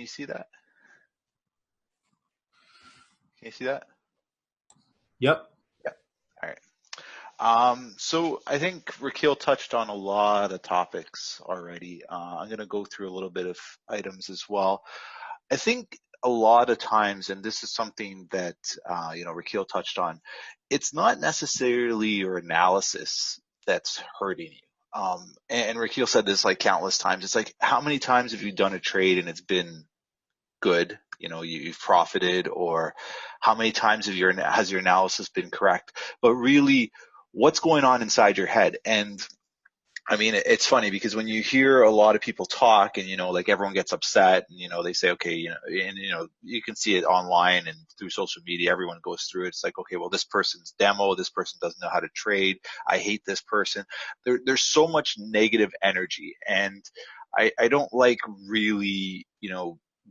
you see that? Can you see that? Yep. Yeah. All right. So I think Rakil touched on a lot of topics already. I'm going to go through a little bit of items as well. I think a lot of times, and this is something that Rakil touched on, it's not necessarily your analysis that's hurting you. And Rakil said this like countless times. It's like, how many times have you done a trade and it's been good? You've profited, or how many times has your analysis been correct? But really, what's going on inside your head? And I mean, it's funny because when you hear a lot of people talk and, like everyone gets upset and, they say, okay, and, you can see it online and through social media, everyone goes through it. It's like, okay, well, this person's demo, this person doesn't know how to trade. I hate this person. There's so much negative energy, and I don't like really,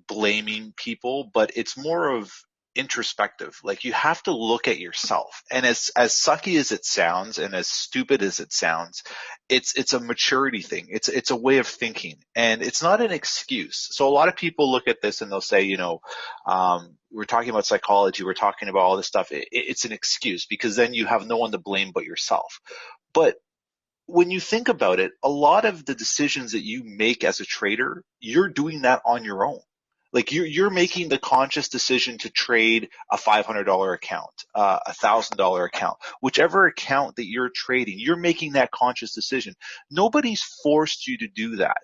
blaming people, but it's more of introspective. Like, you have to look at yourself. And as sucky as it sounds and as stupid as it sounds, it's a maturity thing. It's a way of thinking, and it's not an excuse. So a lot of people look at this and they'll say, we're talking about psychology, we're talking about all this stuff. It's an excuse because then you have no one to blame but yourself. But when you think about it, a lot of the decisions that you make as a trader, you're doing that on your own. Like, you're making the conscious decision to trade a $500 account, $1,000 account, whichever account that you're trading, you're making that conscious decision. Nobody's forced you to do that.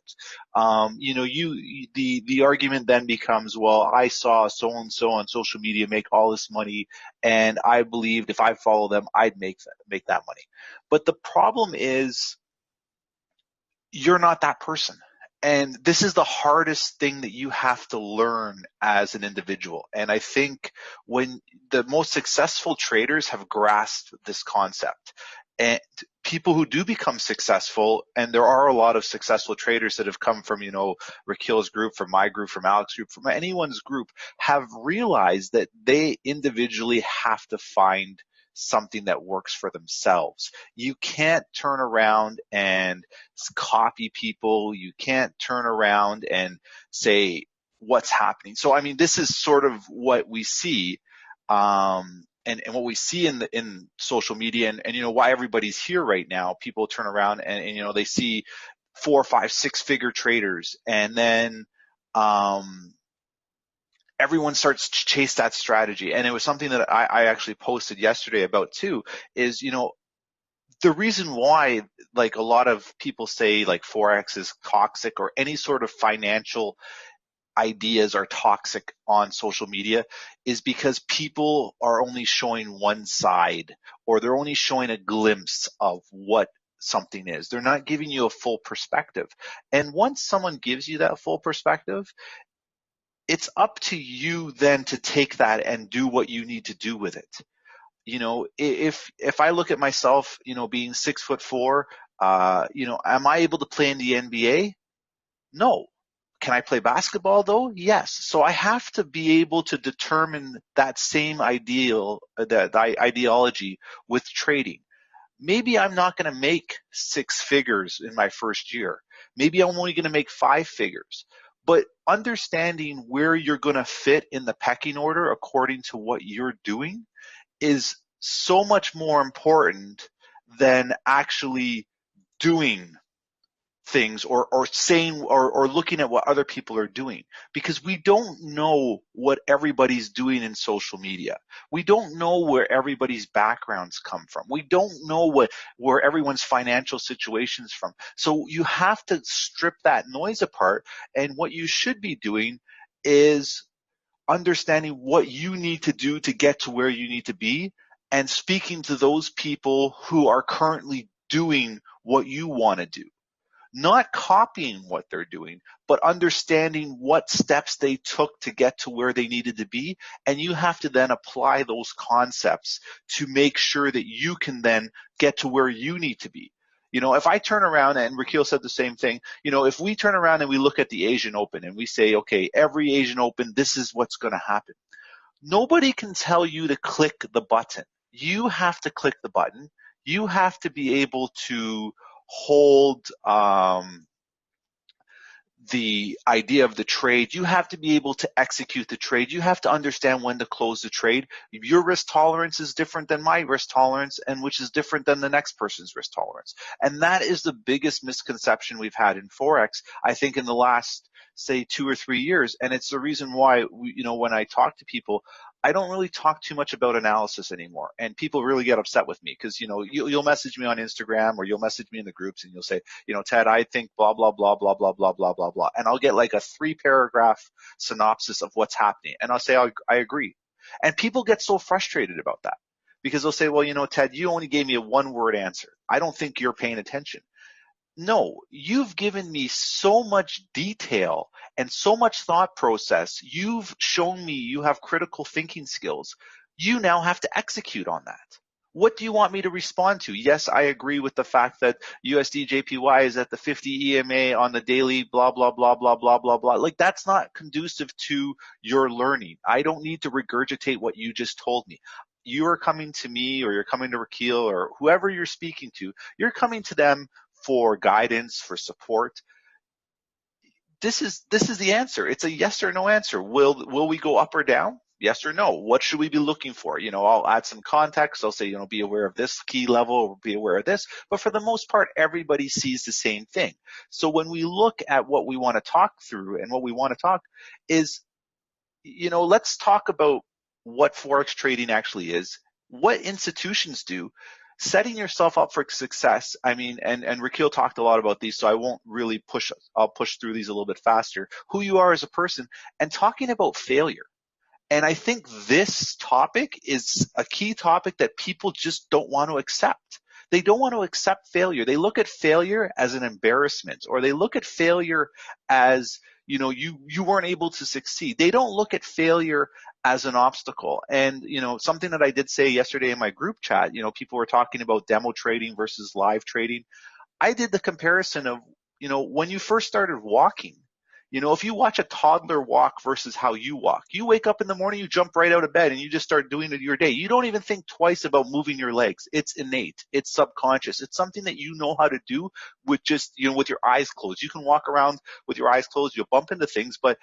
The argument then becomes, well, I saw so and so on social media make all this money, and I believed if I follow them, I'd make that money. But the problem is, you're not that person. And this is the hardest thing that you have to learn as an individual. And I think when the most successful traders have grasped this concept, and people who do become successful, and there are a lot of successful traders that have come from, Rakil's group, from my group, from Alex's group, from anyone's group, have realized that they individually have to find something that works for themselves. You can't turn around and copy people. You can't turn around and say what's happening. So, I mean, this is sort of what we see, and what we see in social media, and why everybody's here right now. People turn around and they see 4, 5, 6-figure traders, and then everyone starts to chase that strategy. And it was something that I actually posted yesterday about too, is, the reason why, like, a lot of people say like Forex is toxic, or any sort of financial ideas are toxic on social media, is because people are only showing one side, or they're only showing a glimpse of what something is. They're not giving you a full perspective. And once someone gives you that full perspective, it's up to you then to take that and do what you need to do with it. If I look at myself, being 6'4", am I able to play in the NBA? No. Can I play basketball though? Yes. So I have to be able to determine that same ideology with trading. Maybe I'm not going to make 6 figures in my first year. Maybe I'm only going to make 5 figures. But understanding where you're going to fit in the pecking order according to what you're doing is so much more important than actually doing things or saying or looking at what other people are doing, because we don't know what everybody's doing in social media. We don't know where everybody's backgrounds come from. We don't know where everyone's financial situation's from. So you have to strip that noise apart, and what you should be doing is understanding what you need to do to get to where you need to be, and speaking to those people who are currently doing what you want to do. Not copying what they're doing, but understanding what steps they took to get to where they needed to be. And you have to then apply those concepts to make sure that you can then get to where you need to be. If I turn around, and Rakil said the same thing, if we turn around and we look at the Asian Open and we say, okay, every Asian Open, this is what's going to happen. Nobody can tell you to click the button. You have to click the button. You have to be able to hold the idea of the trade. You have to be able to execute the trade. You have to understand when to close the trade. Your risk tolerance is different than my risk tolerance, and which is different than the next person's risk tolerance. And that is the biggest misconception we've had in Forex, I think, in the last, say, 2 or 3 years. And it's the reason why, when I talk to people, I don't really talk too much about analysis anymore. And people really get upset with me because, you'll message me on Instagram or you'll message me in the groups and you'll say, Ted, I think blah, blah, blah, blah, blah, blah, blah, blah, blah. And I'll get like a 3-paragraph synopsis of what's happening. And I'll say, I agree. And people get so frustrated about that because they'll say, well, Ted, you only gave me a 1-word answer. I don't think you're paying attention. No, you've given me so much detail and so much thought process. You've shown me you have critical thinking skills. You now have to execute on that. What do you want me to respond to? Yes, I agree with the fact that USD JPY is at the 50 EMA on the daily, blah, blah, blah, blah, blah, blah, blah. Like, that's not conducive to your learning. I don't need to regurgitate what you just told me. You are coming to me, or you're coming to Rakil, or whoever you're speaking to. You're coming to them for guidance, for support. This is the answer. It's a yes or no answer. Will we go up or down? Yes or no. What should we be looking for? I'll add some context. I'll say, be aware of this key level, or be aware of this. But for the most part, everybody sees the same thing. So when we look at what we want to talk through, and what we want to talk is, let's talk about what Forex trading actually is, what institutions do, setting yourself up for success. I mean, and Rakil talked a lot about these, so I won't really I'll push through these a little bit faster. Who you are as a person, and talking about failure. And I think this topic is a key topic that people just don't want to accept. They don't want to accept failure. They look at failure as an embarrassment, or they look at failure as, you weren't able to succeed. They don't look at failure as an obstacle. And, something that I did say yesterday in my group chat, people were talking about demo trading versus live trading. I did the comparison of, when you first started walking, if you watch a toddler walk versus how you walk, you wake up in the morning, you jump right out of bed and you just start doing it your day. You don't even think twice about moving your legs. It's innate. It's subconscious. It's something that you know how to do with just, with your eyes closed. You can walk around with your eyes closed. You'll bump into things, but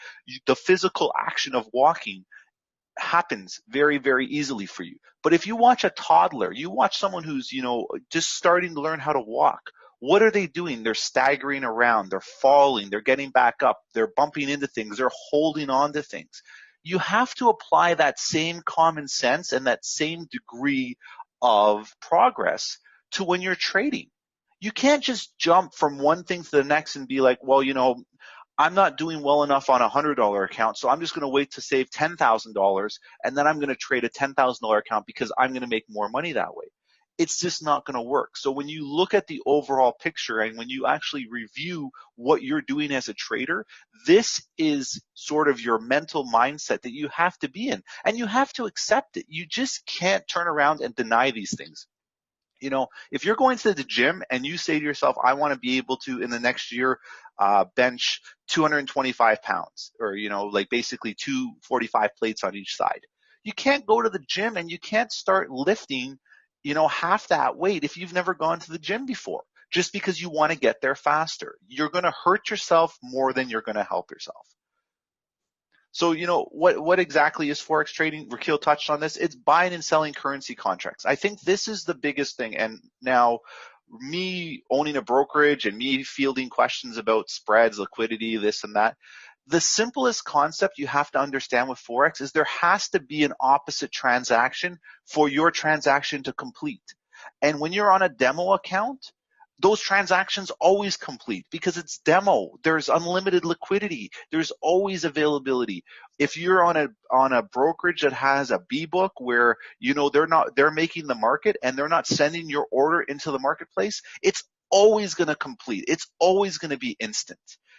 the physical action of walking happens very, very easily for you. But if you watch a toddler, you watch someone who's, just starting to learn how to walk, what are they doing? They're staggering around, they're falling, they're getting back up, they're bumping into things, they're holding on to things. You have to apply that same common sense and that same degree of progress to when you're trading. You can't just jump from one thing to the next and be like, well, I'm not doing well enough on a $100 account, so I'm just going to wait to save $10,000, and then I'm going to trade a $10,000 account because I'm going to make more money that way. It's just not going to work. So when you look at the overall picture and when you actually review what you're doing as a trader, this is sort of your mental mindset that you have to be in, and you have to accept it. You just can't turn around and deny these things. If you're going to the gym and you say to yourself, I want to be able to, in the next year, bench 225 pounds, or, like basically 245 plates on each side. You can't go to the gym and you can't start lifting, half that weight if you've never gone to the gym before, just because you want to get there faster. You're going to hurt yourself more than you're going to help yourself. So, what exactly is Forex trading? Rakil touched on this. It's buying and selling currency contracts. I think this is the biggest thing. And now, me owning a brokerage and me fielding questions about spreads, liquidity, this and that, the simplest concept you have to understand with Forex is there has to be an opposite transaction for your transaction to complete. And when you're on a demo account, those transactions always complete because it's demo. There's unlimited liquidity. There's always availability. If you're on a brokerage that has a B book where they're making the market and they're not sending your order into the marketplace, it's always going to complete. It's always going to be instant.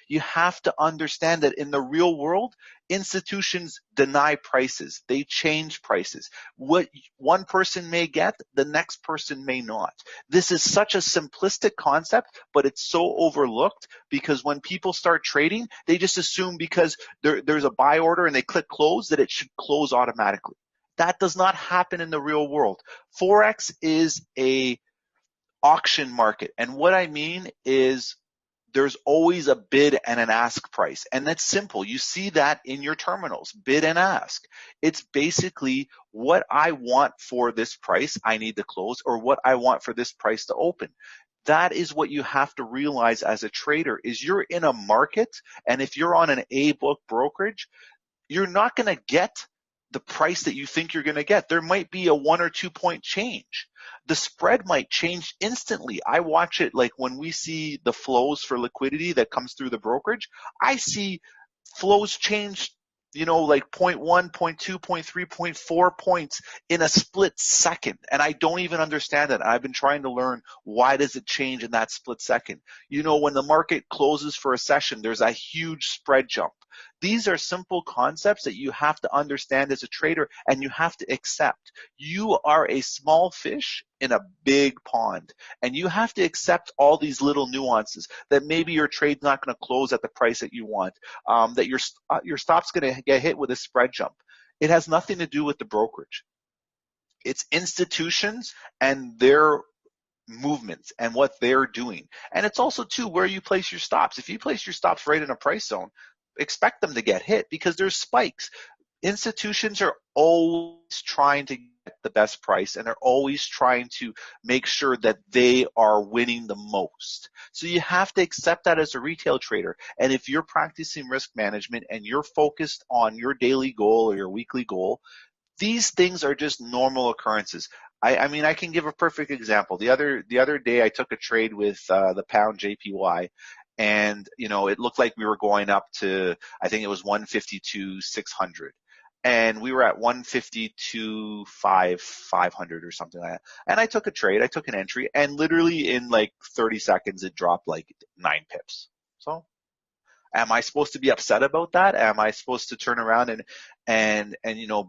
You have to understand that in the real world, institutions deny prices. They change prices. What one person may get, the next person may not. This is such a simplistic concept, but it's so overlooked because when people start trading, they just assume because there's a buy order and they click close that it should close automatically. That does not happen in the real world. Forex is a auction market. And what I mean is there's always a bid and an ask price. And that's simple. You see that in your terminals, bid and ask. It's basically what I want for this price I need to close, or what I want for this price to open. That is what you have to realize as a trader, is you're in a market, and if you're on an A book brokerage, you're not going to get the price that you think you're going to get. There might be a 1 or 2 point change. The spread might change instantly. I watch it, like when we see the flows for liquidity that comes through the brokerage, I see flows change, like 0.1, 0.2, 0.3, 0.4 points in a split second. And I don't even understand it. I've been trying to learn, why does it change in that split second? When the market closes for a session, there's a huge spread jump. These are simple concepts that you have to understand as a trader, and you have to accept. You are a small fish in a big pond, and you have to accept all these little nuances, that maybe your trade's not going to close at the price that you want, that your stop's going to get hit with a spread jump. It has nothing to do with the brokerage. It's institutions and their movements and what they're doing. And it's also, too, where you place your stops. If you place your stops right in a price zone, expect them to get hit, because there's spikes. Institutions are always trying to get the best price, and they're always trying to make sure that they are winning the most. So you have to accept that as a retail trader. And if you're practicing risk management and you're focused on your daily goal or your weekly goal, these things are just normal occurrences. I mean, I can give a perfect example. The other day, I took a trade with the pound JPY, and it looked like we were going up to, I think it was 152.600, and we were at 152.500 or something like that. And I took a trade, I took an entry, and literally in like 30 seconds, it dropped like 9 pips. So, am I supposed to be upset about that? Am I supposed to turn around and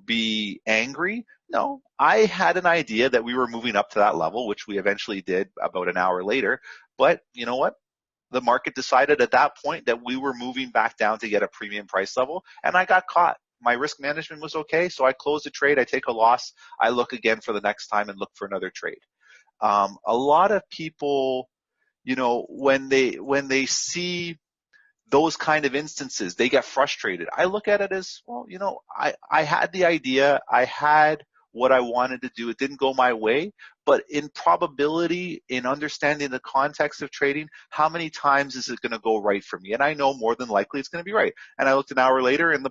be angry? No, I had an idea that we were moving up to that level, which we eventually did about an hour later. But you know what? The market decided at that point that we were moving back down to get a premium price level, and I got caught. My risk management was okay, so I closed the trade. I take a loss. I look again for the next time and look for another trade. A lot of people, when they see those kind of instances, they get frustrated. I look at it as, well, I had the idea, I had what I wanted to do. It didn't go my way, but in probability, in understanding the context of trading, how many times is it going to go right for me? And I know more than likely it's going to be right. And I looked an hour later, and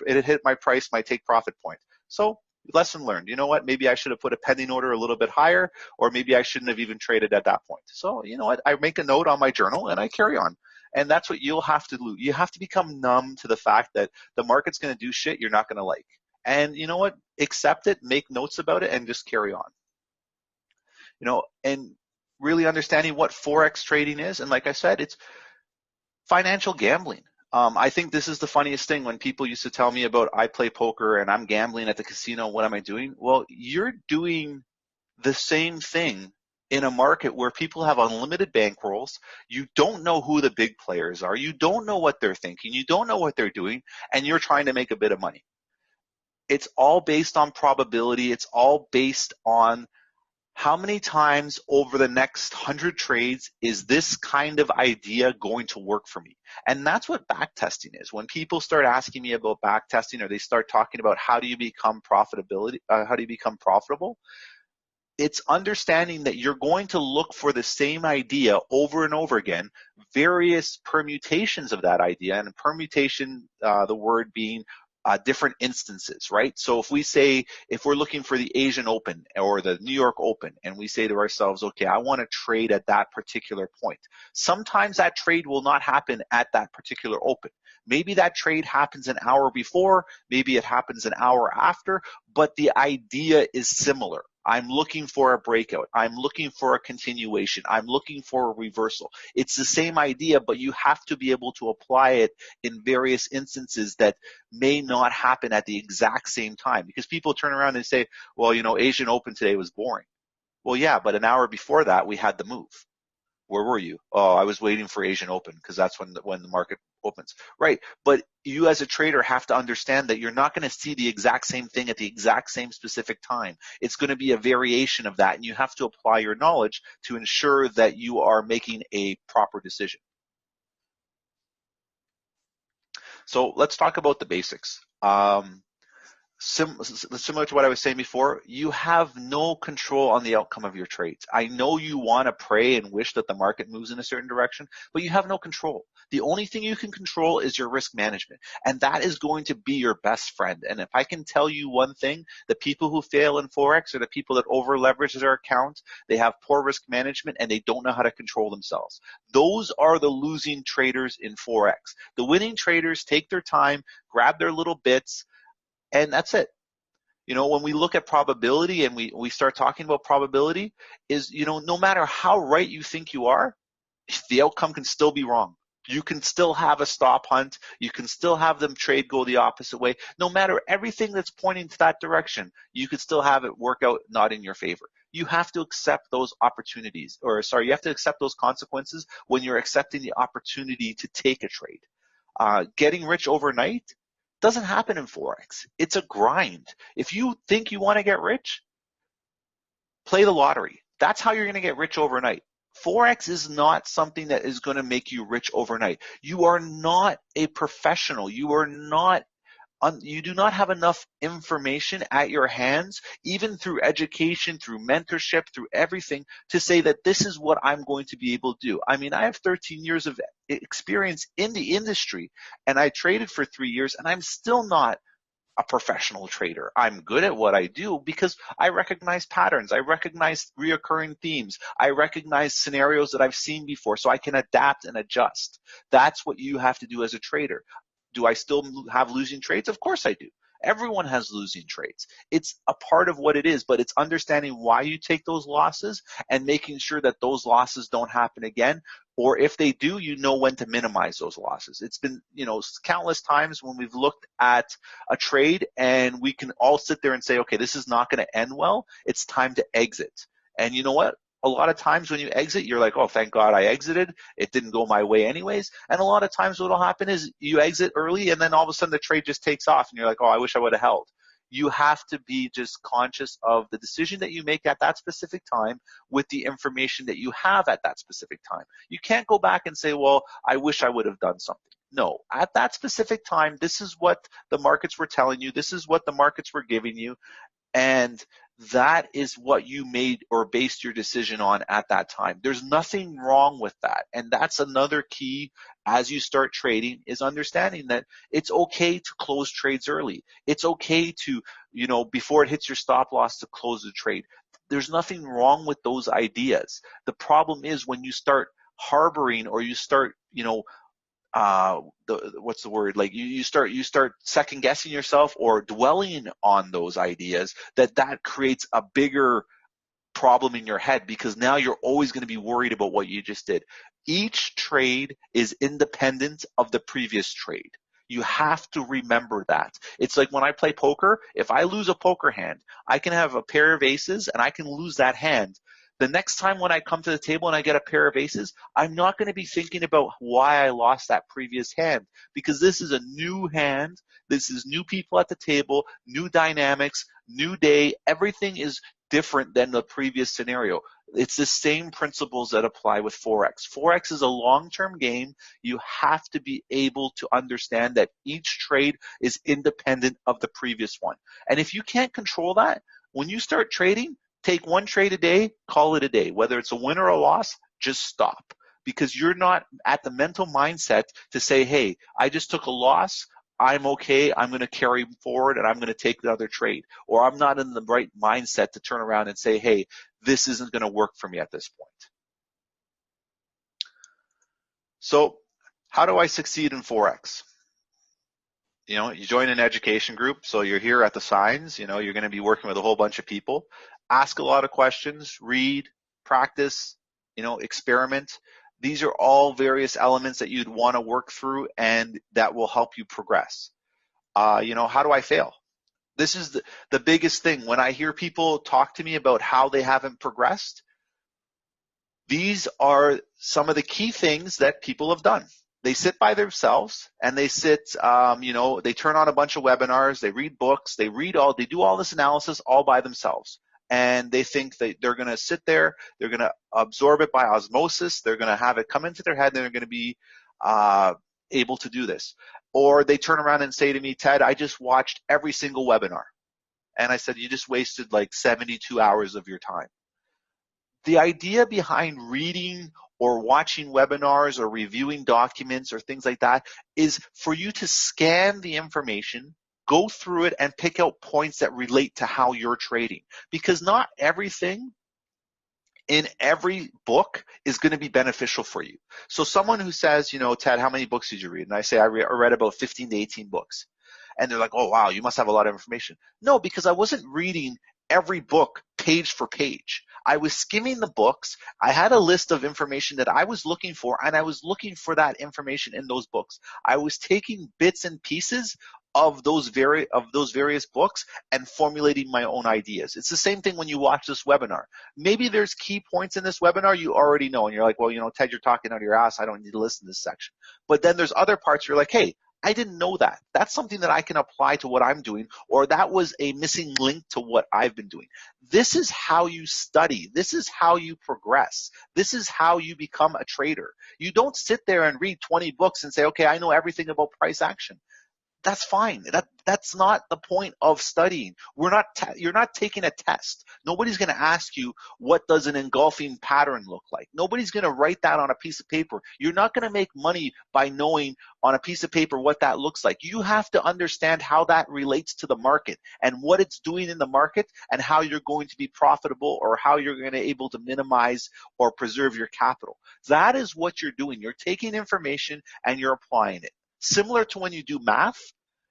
it hit my price, my take profit point. So lesson learned. You know what? Maybe I should have put a pending order a little bit higher, or maybe I shouldn't have even traded at that point. So you know what? I make a note on my journal and I carry on. And that's what you'll have to do. You have to become numb to the fact that the market's going to do shit you're not going to like. And you know what? Accept it, make notes about it, and just carry on. And really understanding what Forex trading is. And like I said, it's financial gambling. I think this is the funniest thing when people used to tell me about, I play poker and I'm gambling at the casino. What am I doing? Well, you're doing the same thing in a market where people have unlimited bankrolls. You don't know who the big players are. You don't know what they're thinking. You don't know what they're doing, and you're trying to make a bit of money. It's all based on probability. It's all based on how many times over the next 100 trades is this kind of idea going to work for me? And that's what backtesting is. When people start asking me about backtesting, or they start talking about how do you become profitable, it's understanding that you're going to look for the same idea over and over again, various permutations of that idea, and permutation, the word being different instances, right? So if we're looking for the Asian Open or the New York Open, and we say to ourselves, okay, I want to trade at that particular point. Sometimes that trade will not happen at that particular open. Maybe that trade happens an hour before, maybe it happens an hour after, but the idea is similar. I'm looking for a breakout. I'm looking for a continuation. I'm looking for a reversal. It's the same idea, but you have to be able to apply it in various instances that may not happen at the exact same time. Because people turn around and say, well, Asian Open today was boring. Well, yeah, but an hour before that, we had the move. Where were you? Oh, I was waiting for Asian Open, because that's when the market opens. Right. But you as a trader have to understand that you're not going to see the exact same thing at the exact same specific time. It's going to be a variation of that, and you have to apply your knowledge to ensure that you are making a proper decision. So let's talk about the basics. Similar to what I was saying before, you have no control on the outcome of your trades. I know you want to pray and wish that the market moves in a certain direction, but you have no control. The only thing you can control is your risk management, and that is going to be your best friend. And if I can tell you one thing, the people who fail in Forex are the people that over leverage their account, they have poor risk management, and they don't know how to control themselves. Those are the losing traders in Forex. The winning traders take their time, grab their little bits, and that's it. When we look at probability and we start talking about probability, is, no matter how right you think you are, the outcome can still be wrong. You can still have a stop hunt. You can still have them trade go the opposite way. No matter everything that's pointing to that direction, you could still have it work out not in your favor. You have to accept those opportunities, you have to accept those consequences when you're accepting the opportunity to take a trade. Getting rich overnight doesn't happen in Forex. It's a grind. If you think you want to get rich, play the lottery. That's how you're going to get rich overnight. Forex is not something that is going to make you rich overnight. You are not a professional. You do not have enough information at your hands, even through education, through mentorship, through everything, to say that this is what I'm going to be able to do. I mean, I have 13 years of experience in the industry, and I traded for 3 years, and I'm still not a professional trader. I'm good at what I do because I recognize patterns. I recognize reoccurring themes. I recognize scenarios that I've seen before, so I can adapt and adjust. That's what you have to do as a trader. Do I still have losing trades? Of course I do. Everyone has losing trades. It's a part of what it is, but it's understanding why you take those losses and making sure that those losses don't happen again. Or if they do, you know when to minimize those losses. It's been, countless times when we've looked at a trade and we can all sit there and say, okay, this is not going to end well. It's time to exit. And you know what? A lot of times when you exit, you're like, oh, thank God I exited. It didn't go my way anyways. And a lot of times what will happen is you exit early and then all of a sudden the trade just takes off and you're like, oh, I wish I would have held. You have to be just conscious of the decision that you make at that specific time with the information that you have at that specific time. You can't go back and say, well, I wish I would have done something. No, at that specific time, this is what the markets were telling you. This is what the markets were giving you. And that is what you made or based your decision on at that time. There's nothing wrong with that. And that's another key as you start trading, is understanding that it's okay to close trades early. It's okay to, before it hits your stop loss, to close the trade. There's nothing wrong with those ideas. The problem is when you start harboring or you start, what's the word? Like you start second guessing yourself or dwelling on those ideas, that creates a bigger problem in your head, because now you're always going to be worried about what you just did. Each trade is independent of the previous trade. You have to remember that. It's like when I play poker, if I lose a poker hand, I can have a pair of aces and I can lose that hand. The next time when I come to the table and I get a pair of aces, I'm not going to be thinking about why I lost that previous hand, because this is a new hand. This is new people at the table, new dynamics, new day. Everything is different than the previous scenario. It's the same principles that apply with Forex. Forex is a long-term game. You have to be able to understand that each trade is independent of the previous one. And if you can't control that, when you start trading, take one trade a day, call it a day. Whether it's a win or a loss, just stop. Because you're not at the mental mindset to say, hey, I just took a loss. I'm okay. I'm going to carry forward and I'm going to take another trade. Or I'm not in the right mindset to turn around and say, hey, this isn't going to work for me at this point. So how do I succeed in Forex? You join an education group. So you're here at the signs. You're going to be working with a whole bunch of people. Ask a lot of questions, read, practice, experiment. These are all various elements that you'd want to work through and that will help you progress. How do I fail? This is the biggest thing. When I hear people talk to me about how they haven't progressed, these are some of the key things that people have done. They sit by themselves and they sit, they turn on a bunch of webinars, they read books, they do all this analysis all by themselves. And they think that they're going to sit there, they're going to absorb it by osmosis, they're going to have it come into their head, and they're going to be able to do this. Or they turn around and say to me, Ted, I just watched every single webinar. And I said, you just wasted like 72 hours of your time. The idea behind reading or watching webinars or reviewing documents or things like that is for you to scan the information, go through it, and pick out points that relate to how you're trading. Because not everything in every book is going to be beneficial for you. So someone who says, Ted, how many books did you read? And I say, I read about 15 to 18 books. And they're like, oh, wow, you must have a lot of information. No, because I wasn't reading every book page for page. I was skimming the books. I had a list of information that I was looking for, and I was looking for that information in those books. I was taking bits and pieces of those various books and formulating my own ideas. It's the same thing when you watch this webinar. Maybe there's key points in this webinar you already know, and you're like, well, Ted, you're talking out of your ass. I don't need to listen to this section. But then there's other parts you're like, hey, I didn't know that. That's something that I can apply to what I'm doing, or that was a missing link to what I've been doing. This is how you study. This is how you progress. This is how you become a trader. You don't sit there and read 20 books and say, okay, I know everything about price action. That's fine. That's not the point of studying. You're not taking a test. Nobody's going to ask you, what does an engulfing pattern look like? Nobody's going to write that on a piece of paper. You're not going to make money by knowing on a piece of paper what that looks like. You have to understand how that relates to the market and what it's doing in the market and how you're going to be profitable or how you're going to be able to minimize or preserve your capital. That is what you're doing. You're taking information and you're applying it. Similar to when you do math,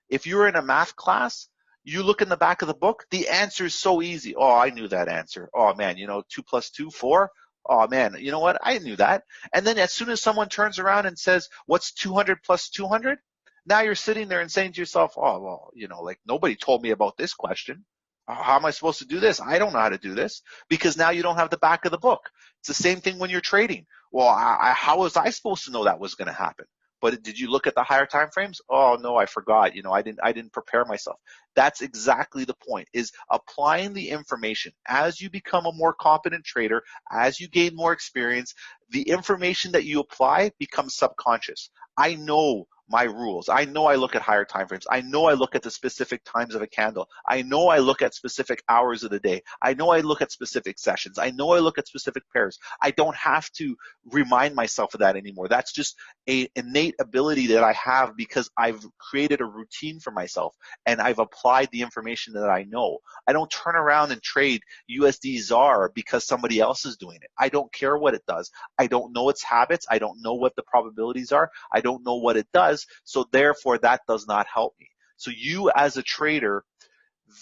if you're in a math class, you look in the back of the book, the answer is so easy. Oh, I knew that answer. Oh, man, 2 plus 2, 4. Oh, man, you know what? I knew that. And then as soon as someone turns around and says, what's 200 plus 200? Now you're sitting there and saying to yourself, oh, well, like nobody told me about this question. How am I supposed to do this? I don't know how to do this, because now you don't have the back of the book. It's the same thing when you're trading. Well, how was I supposed to know that was going to happen? But did you look at the higher time frames? Oh, no, I forgot. I didn't prepare myself. That's exactly the point, is applying the information. As you become a more competent trader, as you gain more experience, the information that you apply becomes subconscious. I know my rules. I know I look at higher time frames. I know I look at the specific times of a candle. I know I look at specific hours of the day. I know I look at specific sessions. I know I look at specific pairs. I don't have to remind myself of that anymore. That's just an innate ability that I have because I've created a routine for myself and I've applied the information that I know. I don't turn around and trade USD ZAR because somebody else is doing it. I don't care what it does. I don't know its habits. I don't know what the probabilities are. I don't know what it does. So therefore, that does not help me. So you as a trader,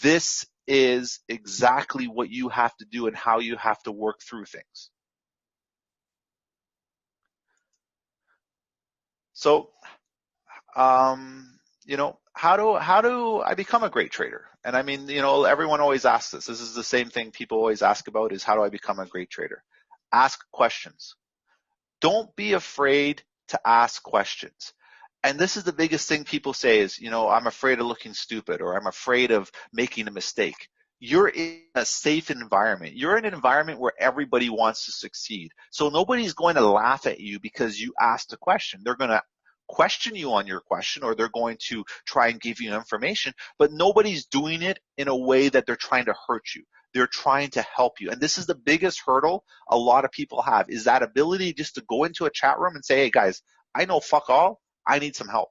this is exactly what you have to do and how you have to work through things. So, how do I become a great trader? And I mean, everyone always asks this. This is the same thing people always ask about, is how do I become a great trader? Ask questions. Don't be afraid to ask questions. And this is the biggest thing people say is, I'm afraid of looking stupid, or I'm afraid of making a mistake. You're in a safe environment. You're in an environment where everybody wants to succeed. So nobody's going to laugh at you because you asked a question. They're going to question you on your question, or they're going to try and give you information, but nobody's doing it in a way that they're trying to hurt you. They're trying to help you. And this is the biggest hurdle a lot of people have, is that ability just to go into a chat room and say, hey guys, I know fuck all. I need some help.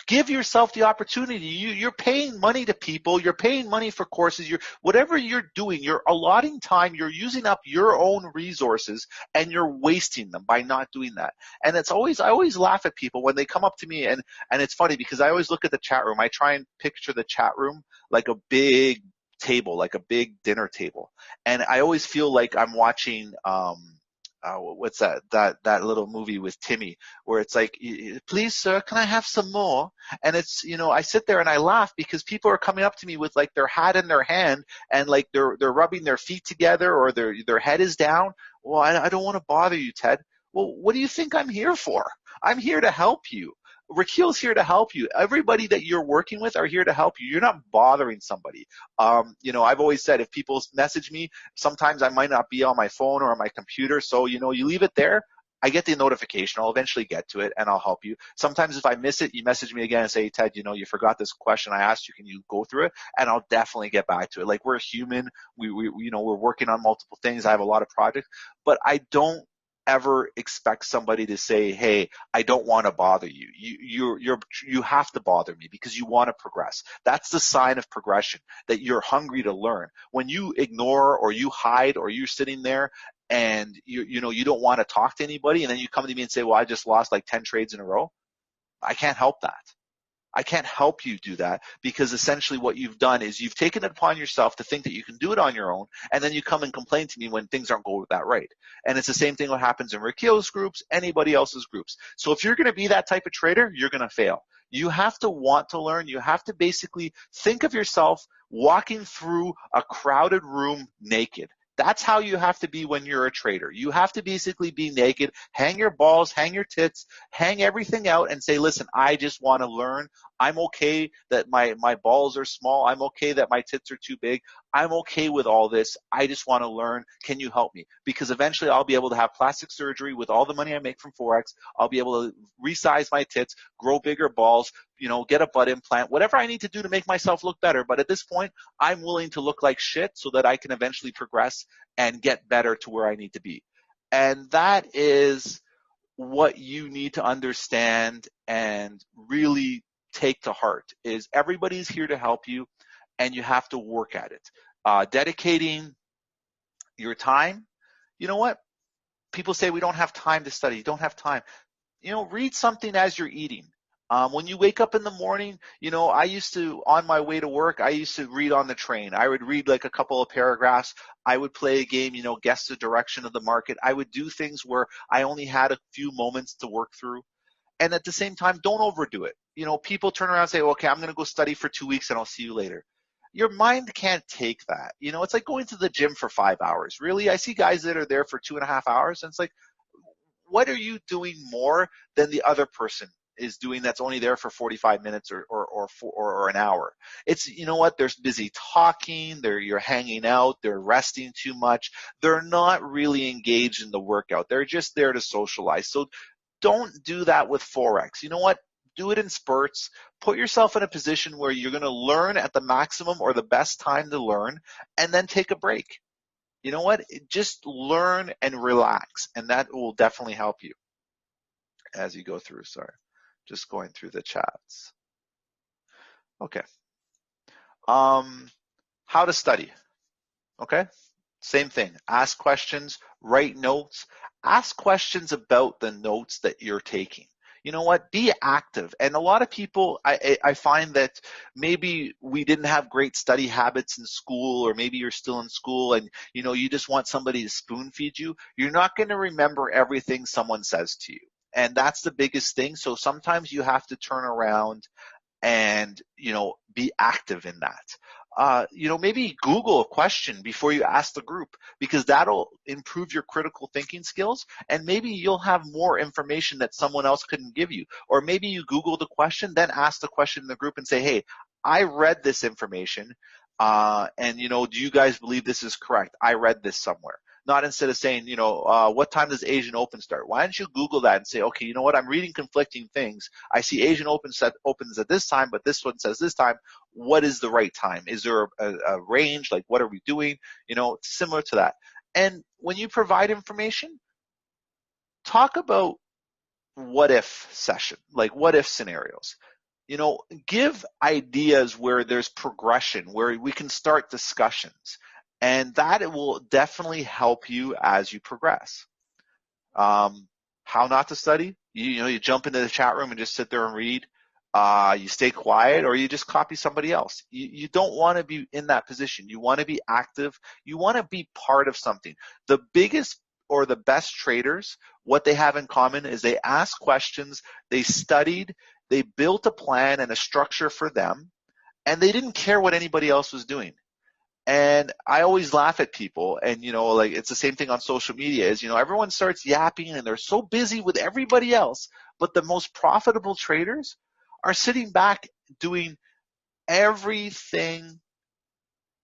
Give yourself the opportunity. You're paying money to people. You're paying money for courses. Whatever you're doing, you're allotting time. You're using up your own resources, and you're wasting them by not doing that. And I always laugh at people when they come up to me, and it's funny because I always look at the chat room. I try and picture the chat room like a big table, like a big dinner table. And I always feel like I'm watching, what's that little movie with Timmy where it's like, please sir, can I have some more? And it's, I sit there and I laugh because people are coming up to me with like their hat in their hand and like they're rubbing their feet together, or their head is down. Well, I don't want to bother you, Ted. Well, what do you think I'm here for? I'm here to help you. Rakil's here to help you. Everybody that you're working with are here to help you. You're not bothering somebody. I've always said if people message me, sometimes I might not be on my phone or on my computer. So, you leave it there. I get the notification. I'll eventually get to it and I'll help you. Sometimes if I miss it, you message me again and say, Ted, you forgot this question I asked you. Can you go through it? And I'll definitely get back to it. Like, we're human. We're working on multiple things. I have a lot of projects, but I don't ever expect somebody to say, hey, I don't want to bother you. You have to bother me because you want to progress. That's the sign of progression, that you're hungry to learn. When you ignore or you hide or you're sitting there and you don't want to talk to anybody, and then you come to me and say, well, I just lost like 10 trades in a row. I can't help that. I can't help you do that, because essentially what you've done is you've taken it upon yourself to think that you can do it on your own, and then you come and complain to me when things aren't going that right. And it's the same thing what happens in Rakil's groups, anybody else's groups. So if you're going to be that type of trader, you're going to fail. You have to want to learn. You have to basically think of yourself walking through a crowded room naked. That's how you have to be when you're a trader. You have to basically be naked, hang your balls, hang your tits, hang everything out and say, listen, I just want to learn. I'm okay that my balls are small. I'm okay that my tits are too big. I'm okay with all this. I just want to learn. Can you help me? Because eventually I'll be able to have plastic surgery with all the money I make from Forex. I'll be able to resize my tits, grow bigger balls, get a butt implant, whatever I need to do to make myself look better. But at this point, I'm willing to look like shit so that I can eventually progress and get better to where I need to be. And that is what you need to understand and really take to heart, is everybody's here to help you and you have to work at it. Dedicating your time. You know what? People say we don't have time to study. You don't have time. Read something as you're eating. When you wake up in the morning, I used to, on my way to work, I used to read on the train. I would read like a couple of paragraphs. I would play a game, guess the direction of the market. I would do things where I only had a few moments to work through. And at the same time, don't overdo it. People turn around and say, okay, I'm going to go study for 2 weeks and I'll see you later. Your mind can't take that. It's like going to the gym for 5 hours. Really? I see guys that are there for 2.5 hours, and it's like, what are you doing more than the other person is doing that's only there for 45 minutes or an hour? It's, they're busy talking, you're hanging out, they're resting too much. They're not really engaged in the workout. They're just there to socialize. So don't do that with Forex. You know what? Do it in spurts. Put yourself in a position where you're going to learn at the maximum or the best time to learn, and then take a break. You know what? Just learn and relax, and that will definitely help you as you go through. Sorry, just going through the chats. Okay. How to study. Okay. Same thing. Ask questions, write notes, ask questions about the notes that you're taking. You know what? Be active. And a lot of people, I find that maybe we didn't have great study habits in school, or maybe you're still in school and, you just want somebody to spoon feed you. You're not going to remember everything someone says to you. And that's the biggest thing. So sometimes you have to turn around and, be active in that. Maybe Google a question before you ask the group, because that'll improve your critical thinking skills, and maybe you'll have more information that someone else couldn't give you. Or maybe you Google the question, then ask the question in the group and say, hey, I read this information, and, do you guys believe this is correct? I read this somewhere. Not instead of saying, what time does Asian Open start? Why don't you Google that and say, okay, you know what? I'm reading conflicting things. I see Asian Open opens at this time, but this one says this time. What is the right time? Is there a range? Like, what are we doing? Similar to that. And when you provide information, talk about what if session, like what if scenarios. Give ideas where there's progression, where we can start discussions. And that it will definitely help you as you progress. How not to study? You jump into the chat room and just sit there and read. You stay quiet, or you just copy somebody else. You don't want to be in that position. You want to be active. You want to be part of something. The biggest or the best traders, what they have in common is they ask questions, they studied, they built a plan and a structure for them, and they didn't care what anybody else was doing. And I always laugh at people, and like it's the same thing on social media is, everyone starts yapping and they're so busy with everybody else, but the most profitable traders are sitting back doing everything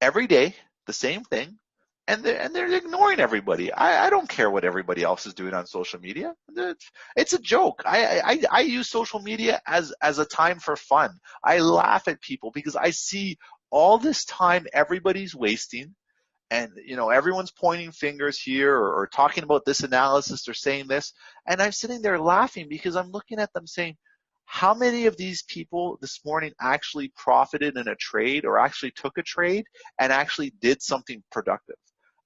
every day, the same thing, and they're ignoring everybody. I don't care what everybody else is doing on social media. It's a joke. I use social media as a time for fun. I laugh at people because I see all this time everybody's wasting, and everyone's pointing fingers here, or talking about this analysis or saying this, and I'm sitting there laughing because I'm looking at them saying, how many of these people this morning actually profited in a trade, or actually took a trade and actually did something productive?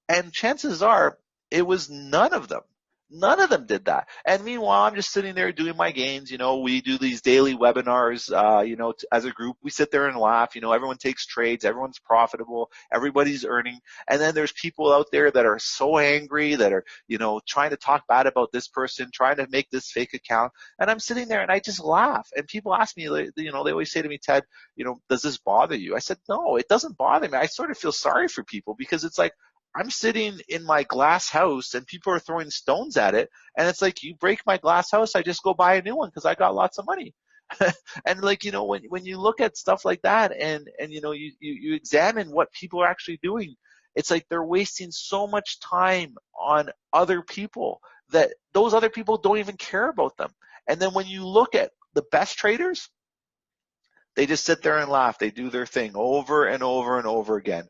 And chances are it was none of them. None of them did that. And meanwhile, I'm just sitting there doing my games. We do these daily webinars, as a group. We sit there and laugh. Everyone takes trades. Everyone's profitable. Everybody's earning. And then there's people out there that are so angry, that are, trying to talk bad about this person, trying to make this fake account. And I'm sitting there and I just laugh. And people ask me, they always say to me, Ted, does this bother you? I said, no, it doesn't bother me. I sort of feel sorry for people, because it's like, I'm sitting in my glass house and people are throwing stones at it. And it's like, you break my glass house, I just go buy a new one because I got lots of money. And when you look at stuff like that, and you examine what people are actually doing, it's like they're wasting so much time on other people that those other people don't even care about them. And then when you look at the best traders, they just sit there and laugh. They do their thing over and over and over again.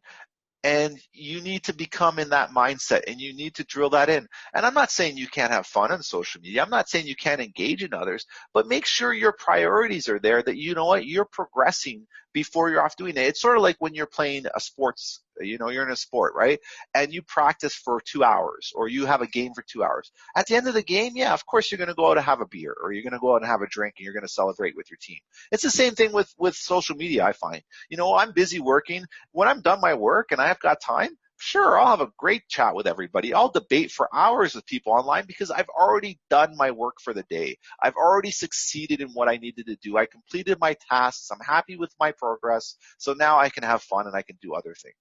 And you need to become in that mindset, and you need to drill that in. And I'm not saying you can't have fun on social media. I'm not saying you can't engage in others, but make sure your priorities are there, that you're progressing before you're off doing it. It's sort of like when you're playing a sports, you're in a sport, right? And you practice for 2 hours, or you have a game for 2 hours. At the end of the game, yeah, of course you're going to go out and have a beer, or you're going to go out and have a drink, and you're going to celebrate with your team. It's the same thing with social media, I find. I'm busy working. When I'm done my work and I've got time, sure, I'll have a great chat with everybody. I'll debate for hours with people online because I've already done my work for the day. I've already succeeded in what I needed to do. I completed my tasks. I'm happy with my progress. So now I can have fun and I can do other things.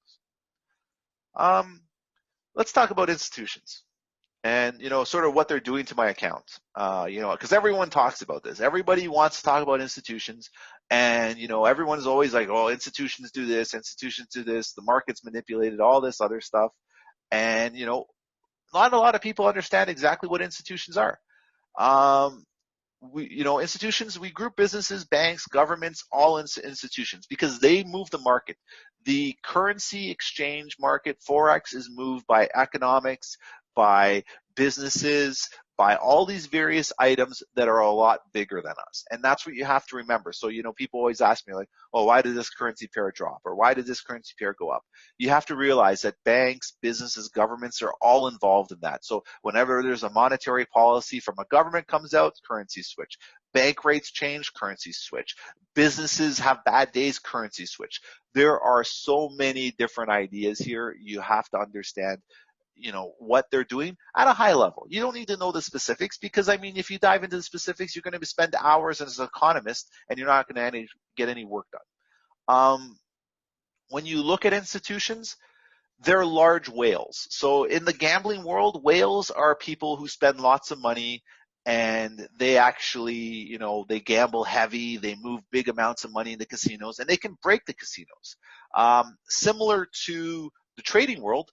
Let's talk about institutions and, sort of what they're doing to my account. Because everyone talks about this. Everybody wants to talk about institutions, and, everyone's always like, oh, institutions do this, the market's manipulated, all this other stuff. And, not a lot of people understand exactly what institutions are. Institutions, we group businesses, banks, governments, all institutions, because they move the market. The currency exchange market, Forex, is moved by economics, by businesses, by all these various items that are a lot bigger than us. And that's what you have to remember. So, people always ask me like, oh, why did this currency pair drop? Or why did this currency pair go up? You have to realize that banks, businesses, governments are all involved in that. So whenever there's a monetary policy from a government comes out, currencies switch. Bank rates change, currencies switch. Businesses have bad days, currencies switch. There are so many different ideas here. You have to understand what they're doing at a high level. You don't need to know the specifics, because if you dive into the specifics, you're going to spend hours as an economist and you're not going to get any work done. When you look at institutions, they're large whales. So in the gambling world, whales are people who spend lots of money, and they actually, they gamble heavy, they move big amounts of money into casinos, and they can break the casinos. Similar to the trading world,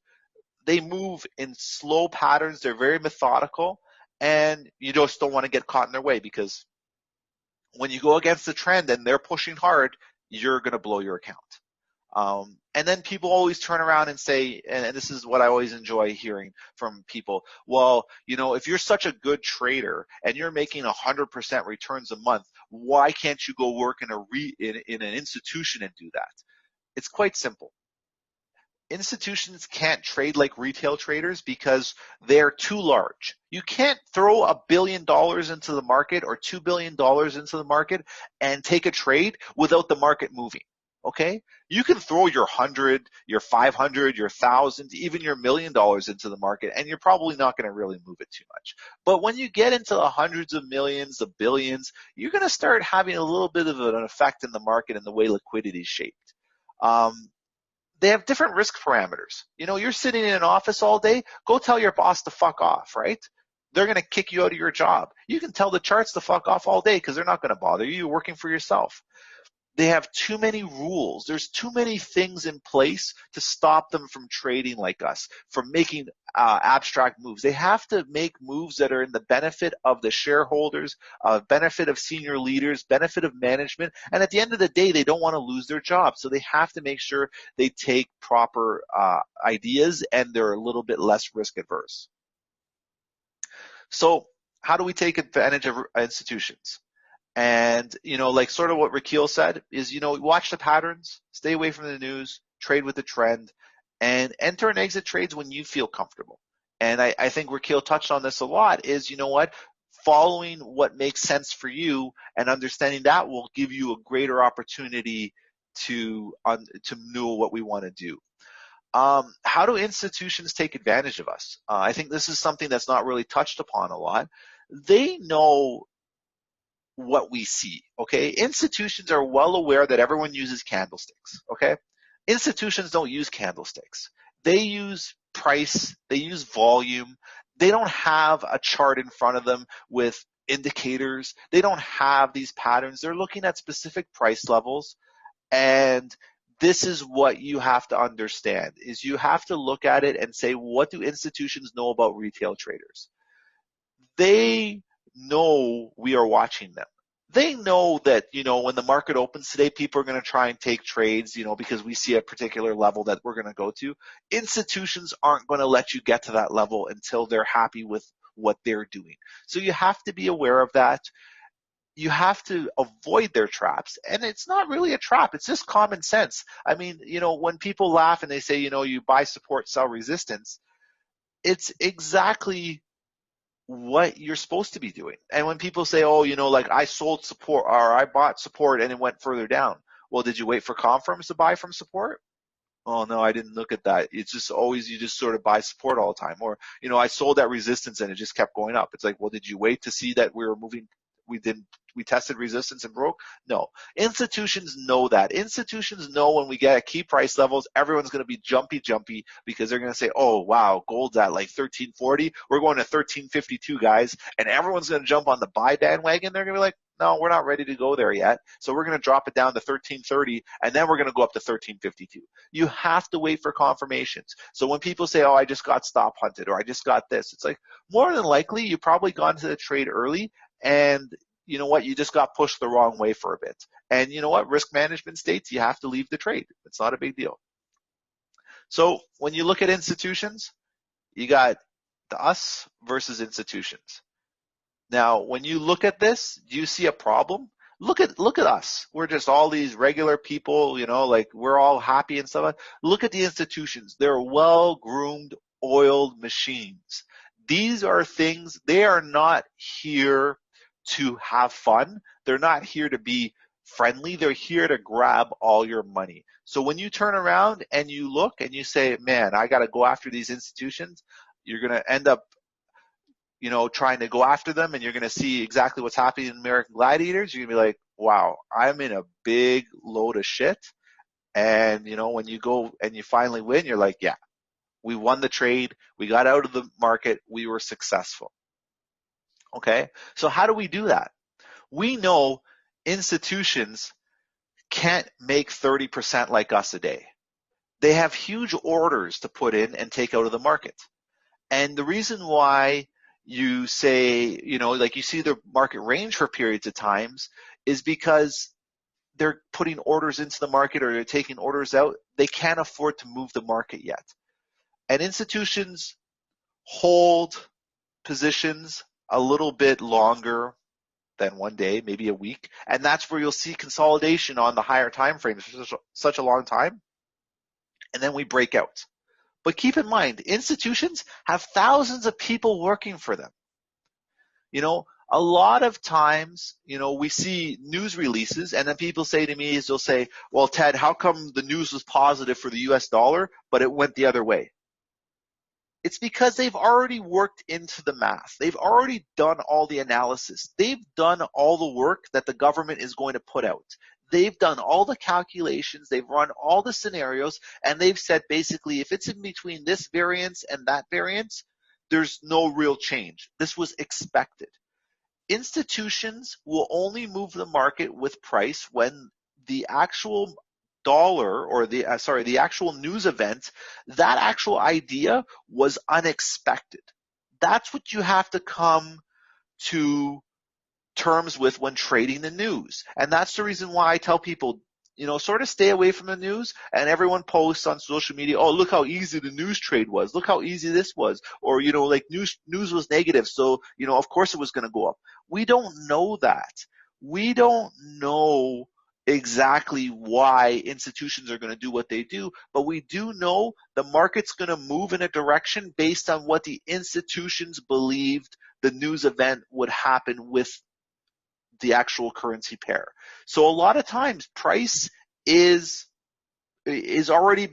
they move in slow patterns. They're very methodical, and you just don't want to get caught in their way, because when you go against the trend and they're pushing hard, you're going to blow your account. And then people always turn around and say, and this is what I always enjoy hearing from people, well, if you're such a good trader and you're making 100% returns a month, why can't you go work in an institution and do that? It's quite simple. Institutions can't trade like retail traders because they're too large. You can't throw $1 billion into the market or $2 billion into the market and take a trade without the market moving. Okay? You can throw your 100, your 500, your 1,000, even your $1 million into the market, and you're probably not going to really move it too much. But when you get into the hundreds of millions, the billions, you're going to start having a little bit of an effect in the market and the way liquidity is shaped. They have different risk parameters. You're sitting in an office all day, go tell your boss to fuck off, right? They're going to kick you out of your job. You can tell the charts to fuck off all day because they're not going to bother you. You're working for yourself. They have too many rules. There's too many things in place to stop them from trading like us, from making abstract moves. They have to make moves that are in the benefit of the shareholders, benefit of senior leaders, benefit of management. And at the end of the day, they don't want to lose their job. So they have to make sure they take proper ideas and they're a little bit less risk adverse. So how do we take advantage of institutions? And, like sort of what Rakil said is, watch the patterns, stay away from the news, trade with the trend, and enter and exit trades when you feel comfortable. And I think Rakil touched on this a lot is, following what makes sense for you and understanding that will give you a greater opportunity to know what we want to do. How do institutions take advantage of us? I think this is something that's not really touched upon a lot. They know what we see, okay? Institutions are well aware that everyone uses candlesticks, okay? Institutions don't use candlesticks. They use price, they use volume. They don't have a chart in front of them with indicators. They don't have these patterns. They're looking at specific price levels, and this is what you have to understand, is you have to look at it and say, what do institutions know about retail traders? They know we are watching them. They know that, when the market opens today, people are going to try and take trades, because we see a particular level that we're going to go to. Institutions aren't going to let you get to that level until they're happy with what they're doing. So you have to be aware of that. You have to avoid their traps. And it's not really a trap. It's just common sense. I mean, when people laugh and they say, you buy support, sell resistance, it's exactly what you're supposed to be doing. And when people say, oh, like I sold support or I bought support and it went further down. Well, did you wait for confirms to buy from support? Oh, no, I didn't look at that. It's just always, you just sort of buy support all the time. Or, I sold that resistance and it just kept going up. It's like, well, did you wait to see that we were moving? We tested resistance and broke? No. Institutions know that. Institutions know when we get at key price levels, everyone's going to be jumpy because they're going to say, oh, wow, gold's at like 1340. We're going to 1352, guys. And everyone's going to jump on the buy bandwagon. They're going to be like, no, we're not ready to go there yet. So we're going to drop it down to 1330, and then we're going to go up to 1352. You have to wait for confirmations. So when people say, oh, I just got stop hunted, or I just got this, it's like, more than likely, you probably got into the trade early, and you know what, you just got pushed the wrong way for a bit. And you know what, risk management states you have to leave the trade. It's not a big deal. So when you look at institutions, you got the us versus institutions. Now, when you look at this, do you see a problem? Look at us. We're just all these regular people, like we're all happy and stuff. Look at the institutions. They're well-groomed, oiled machines. These are things, they are not here to have fun. They're not here to be friendly. They're here to grab all your money. So when you turn around and you look and you say, man, I got to go after these institutions, you're going to end up trying to go after them, and you're going to see exactly what's happening in American Gladiators. You're going to be like, wow, I'm in a big load of shit. And, when you go and you finally win, you're like, yeah, we won the trade. We got out of the market. We were successful. Okay, so how do we do that? We know institutions can't make 30% like us a day. They have huge orders to put in and take out of the market. And the reason why you say, like you see the market range for periods of times is because they're putting orders into the market or they're taking orders out. They can't afford to move the market yet. And institutions hold positions a little bit longer than one day, maybe a week. And that's where you'll see consolidation on the higher time frames for such a long time. And then we break out. But keep in mind, institutions have thousands of people working for them. A lot of times, we see news releases and then people say to me, they'll say, well, Ted, how come the news was positive for the US dollar, but it went the other way? It's because they've already worked into the math. They've already done all the analysis. They've done all the work that the government is going to put out. They've done all the calculations. They've run all the scenarios, and they've said basically if it's in between this variance and that variance, there's no real change. This was expected. Institutions will only move the market with price when the actual dollar or the actual news event, that actual idea was unexpected. That's what you have to come to terms with when trading the news. And that's the reason why I tell people, sort of stay away from the news. And everyone posts on social media, oh, look how easy the news trade was. Look how easy this was. Or, like news was negative. So, of course it was going to go up. We don't know that. We don't know exactly why institutions are going to do what they do, but we do know the market's going to move in a direction based on what the institutions believed the news event would happen with the actual currency pair. So a lot of times price is already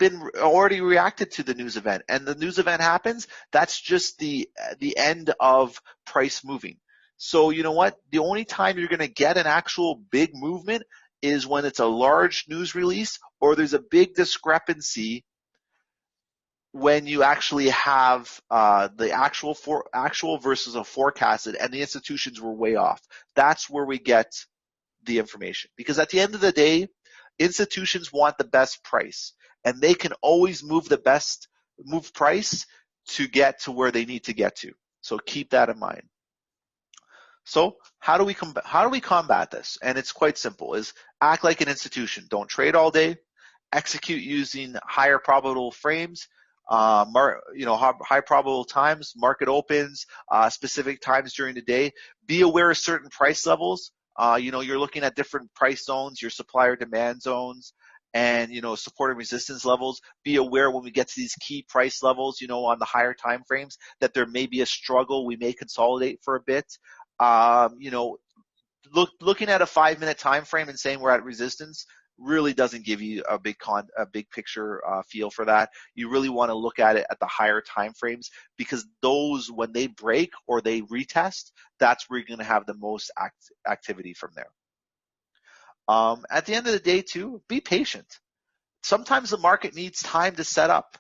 reacted to the news event, and the news event happens, that's just the end of price moving. So you know what? The only time you're going to get an actual big movement is when it's a large news release or there's a big discrepancy when you actually have the actual versus a forecasted, and the institutions were way off. That's where we get the information. Because at the end of the day, institutions want the best price, and they can always move price to get to where they need to get to. So keep that in mind. So how do we combat this? And it's quite simple: is act like an institution. Don't trade all day. Execute using higher probable frames. High probable times, market opens, specific times during the day. Be aware of certain price levels. You're looking at different price zones, your supplier demand zones, and, support and resistance levels. Be aware when we get to these key price levels, on the higher time frames, that there may be a struggle. We may consolidate for a bit. Looking at a 5-minute time frame and saying we're at resistance really doesn't give you a big picture feel for that. You really want to look at it at the higher time frames, because those, when they break or they retest, that's where you're going to have the most activity from there. At the end of the day too, be patient. Sometimes the market needs time to set up.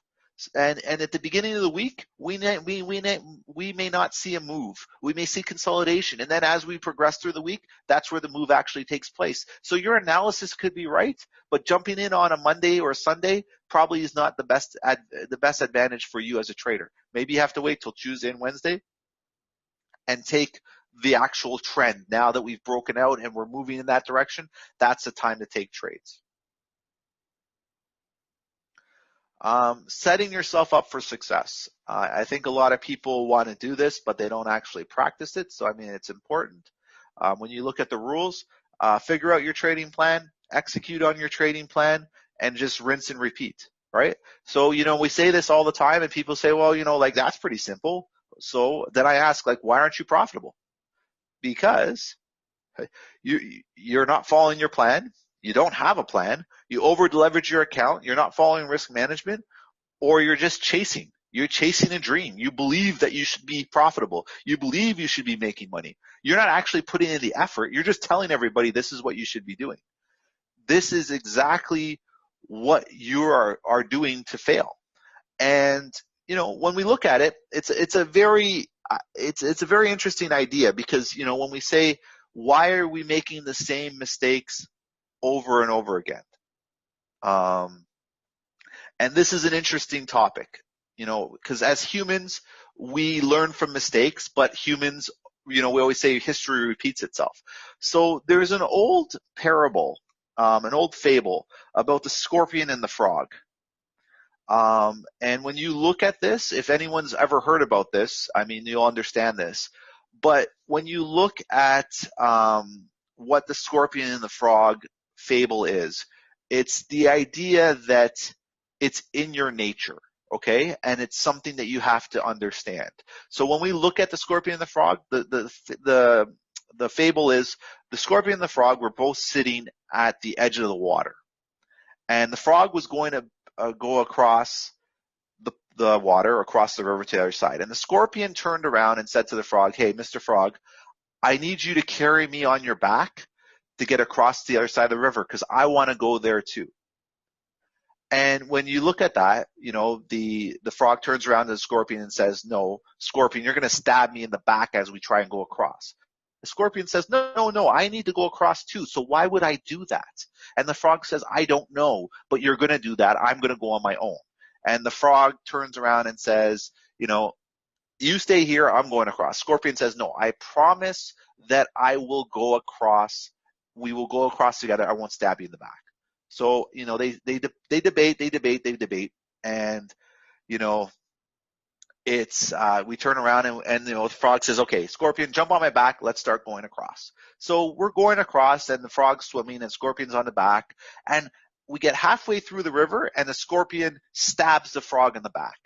And at the beginning of the week, we may not see a move. We may see consolidation. And then as we progress through the week, that's where the move actually takes place. So your analysis could be right, but jumping in on a Monday or a Sunday probably is not the best advantage for you as a trader. Maybe you have to wait till Tuesday and Wednesday and take the actual trend. Now that we've broken out and we're moving in that direction, that's the time to take trades. Setting yourself up for success. I think a lot of people want to do this, but they don't actually practice it. So, it's important. When you look at the rules, figure out your trading plan, execute on your trading plan, and just rinse and repeat, right? So, we say this all the time, and people say, well, that's pretty simple. So then I ask, why aren't you profitable? Because you're not following your plan. You don't have a plan. You over leverage your account. You're not following risk management, or you're just chasing. You're chasing a dream. You believe that you should be profitable. You believe you should be making money. You're not actually putting in the effort. You're just telling everybody this is what you should be doing. This is exactly what you are doing to fail. And, when we look at it, it's a very interesting idea, because, when we say, why are we making the same mistakes over and over again? And this is an interesting topic, because as humans, we learn from mistakes, but humans, we always say history repeats itself. So there's an old parable, an old fable about the scorpion and the frog. And when you look at this, if anyone's ever heard about this, you'll understand this. But when you look at what the scorpion and the frog fable is, it's the idea that it's in your nature, okay? And it's something that you have to understand. So when we look at the scorpion and the frog, the fable is the scorpion and the frog were both sitting at the edge of the water. And the frog was going to go across the water, across the river to the other side. And the scorpion turned around and said to the frog, hey, Mr. Frog, I need you to carry me on your back to get across the other side of the river, because I want to go there too. And when you look at that, the frog turns around to the scorpion and says, no, scorpion, you're going to stab me in the back as we try and go across. The scorpion says, no, no, no, I need to go across too. So why would I do that? And the frog says, I don't know, but you're going to do that. I'm going to go on my own. And the frog turns around and says, you stay here. I'm going across. Scorpion says, no, I promise that I will go across. We will go across together. I won't stab you in the back. So, they debate. And, we turn around and the frog says, okay, Scorpion, jump on my back. Let's start going across. So we're going across and the frog's swimming and Scorpion's on the back. And we get halfway through the river and the Scorpion stabs the frog in the back.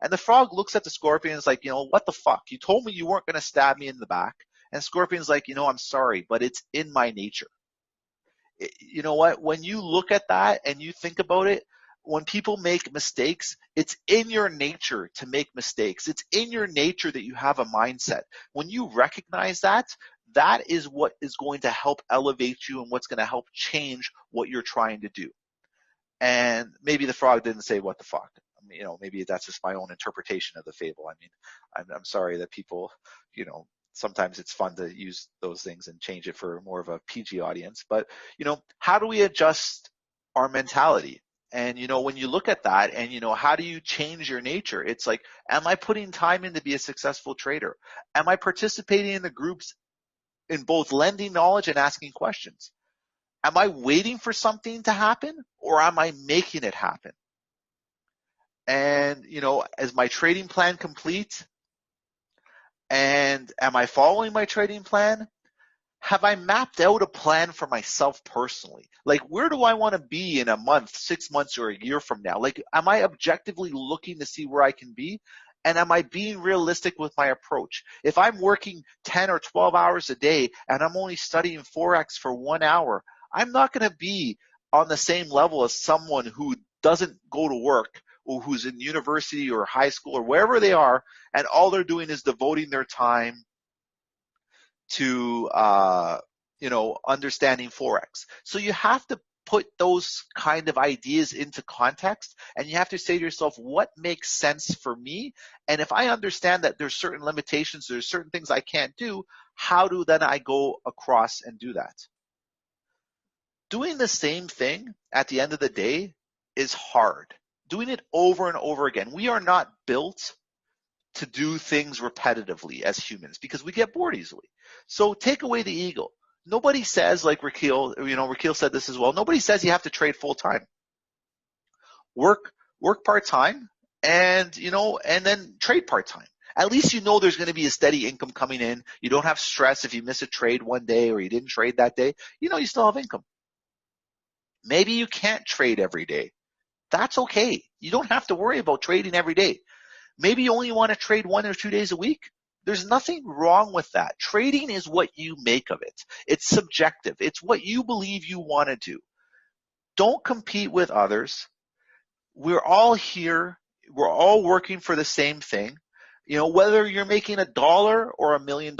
And the frog looks at the Scorpion and is like, what the fuck? You told me you weren't going to stab me in the back. And Scorpion's like, I'm sorry, but it's in my nature. You know what? When you look at that and you think about it, when people make mistakes, it's in your nature to make mistakes. It's in your nature that you have a mindset. When you recognize that, that is what is going to help elevate you and what's going to help change what you're trying to do. And maybe the frog didn't say, what the fuck? Maybe that's just my own interpretation of the fable. I'm sorry that people, sometimes it's fun to use those things and change it for more of a PG audience. But, how do we adjust our mentality? And, when you look at that and, how do you change your nature? It's like, am I putting time in to be a successful trader? Am I participating in the groups in both lending knowledge and asking questions? Am I waiting for something to happen or am I making it happen? And, is my trading plan complete? And am I following my trading plan? Have I mapped out a plan for myself personally? Like, where do I want to be in a month, 6 months, or a year from now? Like, am I objectively looking to see where I can be? And am I being realistic with my approach? If I'm working 10 or 12 hours a day and I'm only studying Forex for 1 hour, I'm not going to be on the same level as someone who doesn't go to work or who's in university or high school or wherever they are, and all they're doing is devoting their time to understanding Forex. So you have to put those kind of ideas into context, and you have to say to yourself, what makes sense for me? And if I understand that there's certain limitations, there's certain things I can't do, how do then I go across and do that? Doing the same thing at the end of the day is hard. Doing it over and over again. We are not built to do things repetitively as humans because we get bored easily. So take away the ego. Nobody says, like Raquel said this as well, nobody says you have to trade full time. Work part time and then trade part time. At least there's going to be a steady income coming in. You don't have stress if you miss a trade one day or you didn't trade that day. You still have income. Maybe you can't trade every day. That's okay. You don't have to worry about trading every day. Maybe you only want to trade 1 or 2 days a week. There's nothing wrong with that. Trading is what you make of it. It's subjective. It's what you believe you want to do. Don't compete with others. We're all here. We're all working for the same thing. Whether you're making $1 or $1 million,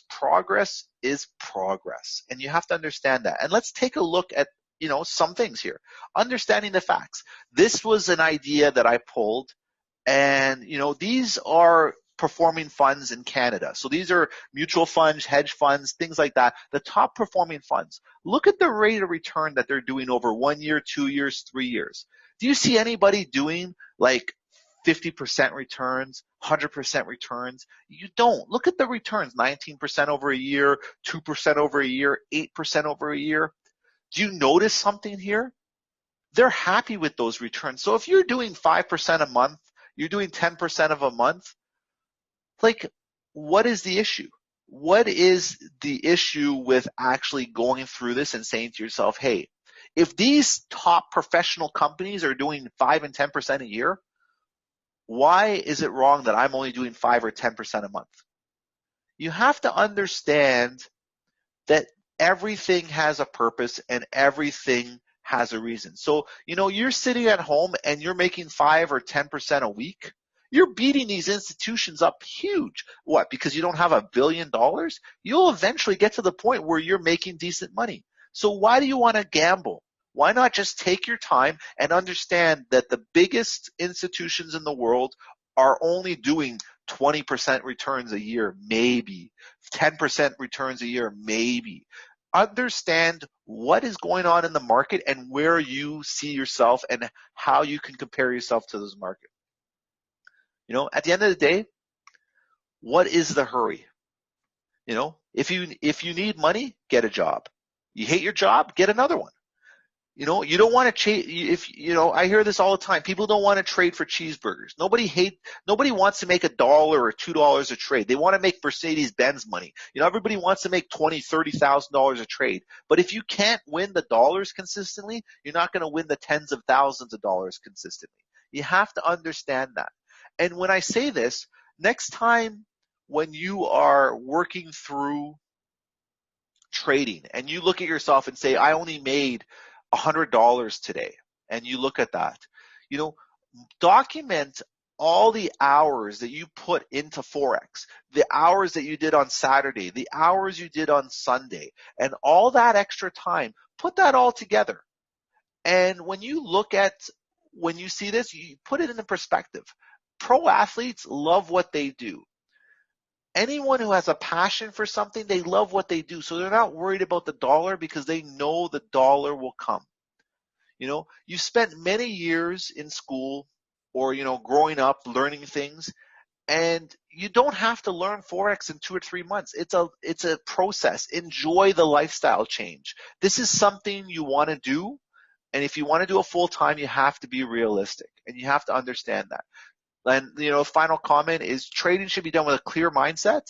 progress is progress. And you have to understand that. And let's take a look at some things here. Understanding the facts. This was an idea that I pulled, and these are performing funds in Canada. So these are mutual funds, hedge funds, things like that. The top performing funds. Look at the rate of return that they're doing over 1 year, 2 years, 3 years. Do you see anybody doing like 50% returns, 100% returns? You don't. Look at the returns, 19% over a year, 2% over a year, 8% over a year. Do you notice something here? They're happy with those returns. So if you're doing 5% a month, you're doing 10% of a month, like, what is the issue? What is the issue with actually going through this and saying to yourself, hey, if these top professional companies are doing 5 and 10% a year, why is it wrong that I'm only doing 5 or 10% a month? You have to understand that everything has a purpose and everything has a reason. So, you're sitting at home and you're making 5 or 10% a week. You're beating these institutions up huge. What? Because you don't have $1 billion? You'll eventually get to the point where you're making decent money. So why do you want to gamble? Why not just take your time and understand that the biggest institutions in the world are only doing 20% returns a year, maybe. 10% returns a year, maybe. Understand what is going on in the market and where you see yourself and how you can compare yourself to those markets. At the end of the day, what is the hurry? If you need money, get a job. You hate your job, get another one. You don't want to trade. I hear this all the time. People don't want to trade for cheeseburgers. Nobody wants to make $1 or $2 a trade. They want to make Mercedes-Benz money. Everybody wants to make $20,000, $30,000 a trade. But if you can't win the dollars consistently, you're not going to win the tens of thousands of dollars consistently. You have to understand that. And when I say this, next time when you are working through trading and you look at yourself and say, I only made $100 today, and you look at that, document all the hours that you put into Forex, the hours that you did on Saturday, the hours you did on Sunday, and all that extra time, put that all together. And when you see this, you put it into perspective. Pro athletes love what they do. Anyone who has a passion for something, they love what they do. So they're not worried about the dollar because they know the dollar will come. You spent many years in school or, growing up learning things, and you don't have to learn Forex in 2 or 3 months. It's a process. Enjoy the lifestyle change. This is something you want to do. And if you want to do it full time, you have to be realistic and you have to understand that. And, final comment is trading should be done with a clear mindset.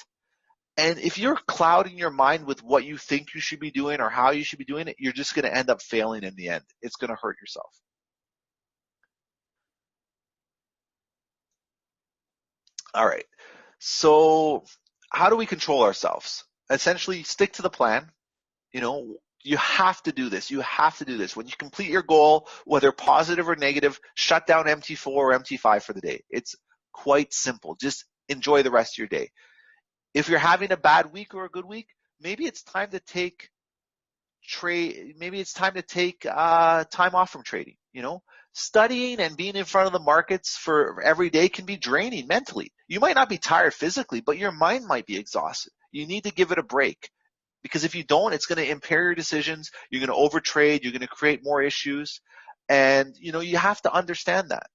And if you're clouding your mind with what you think you should be doing or how you should be doing it, you're just going to end up failing in the end. It's going to hurt yourself. All right. So how do we control ourselves? Essentially, stick to the plan. You have to do this. You have to do this. When you complete your goal, whether positive or negative, shut down MT4 or MT5 for the day. It's quite simple. Just enjoy the rest of your day. If you're having a bad week or a good week, maybe it's time to take time off from trading. Studying and being in front of the markets for every day can be draining mentally. You might not be tired physically, but your mind might be exhausted. You need to give it a break. Because if you don't, it's going to impair your decisions. You're going to overtrade. You're going to create more issues. And, you have to understand that.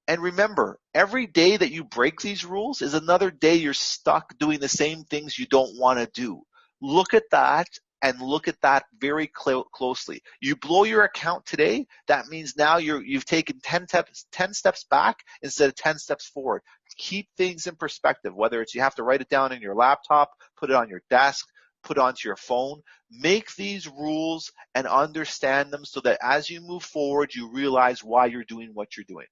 And remember, every day that you break these rules is another day you're stuck doing the same things you don't want to do. Look at that and look at that very closely. You blow your account today, that means now you've taken 10 steps back instead of 10 steps forward. Keep things in perspective, whether it's you have to write it down in your laptop, put it on your desk, put onto your phone. Make these rules and understand them so that as you move forward, you realize why you're doing what you're doing.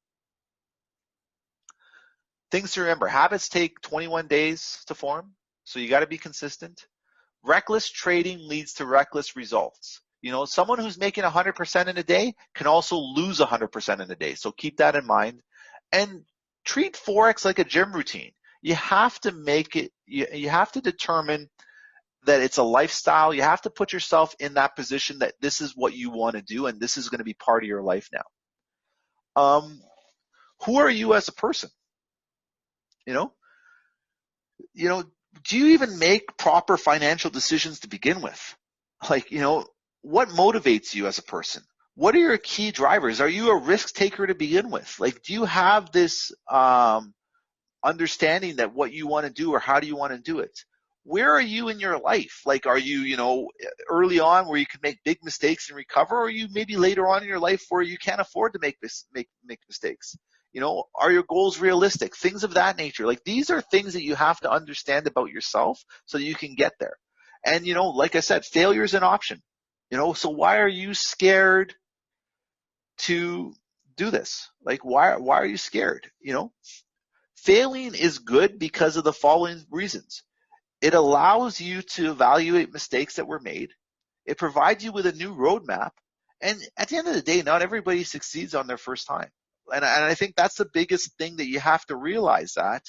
Things to remember. Habits take 21 days to form, so you got to be consistent. Reckless trading leads to reckless results. Someone who's making 100% in a day can also lose 100% in a day, so keep that in mind. And treat Forex like a gym routine. You have to make it, you have to determine that it's a lifestyle. You have to put yourself in that position that this is what you want to do and this is going to be part of your life now. Who are you as a person? Do you even make proper financial decisions to begin with? What motivates you as a person? What are your key drivers? Are you a risk taker to begin with? Do you have this understanding that what you want to do or how do you want to do it? Where are you in your life? Are you, early on where you can make big mistakes and recover, or are you maybe later on in your life where you can't afford to make mistakes? Are your goals realistic? Things of that nature. These are things that you have to understand about yourself so that you can get there. And, like I said, failure is an option. So why are you scared to do this? Why are you scared? Failing is good because of the following reasons. It allows you to evaluate mistakes that were made. It provides you with a new roadmap. And at the end of the day, not everybody succeeds on their first time. And I think that's the biggest thing that you have to realize that.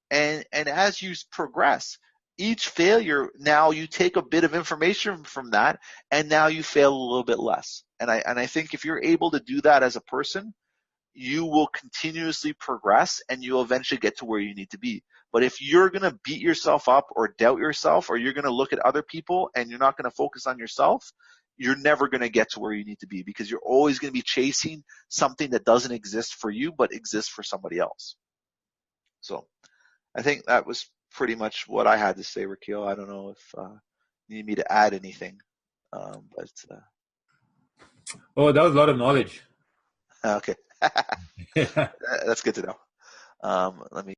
And as you progress, each failure, now you take a bit of information from that, and now you fail a little bit less. And I think if you're able to do that as a person, you will continuously progress and you'll eventually get to where you need to be. But if you're going to beat yourself up or doubt yourself, or you're going to look at other people and you're not going to focus on yourself, you're never going to get to where you need to be, because you're always going to be chasing something that doesn't exist for you, but exists for somebody else. So I think that was pretty much what I had to say, Rakil. I don't know if you need me to add anything, but Oh, that was a lot of knowledge. okay. Yeah. That's good to know. Let me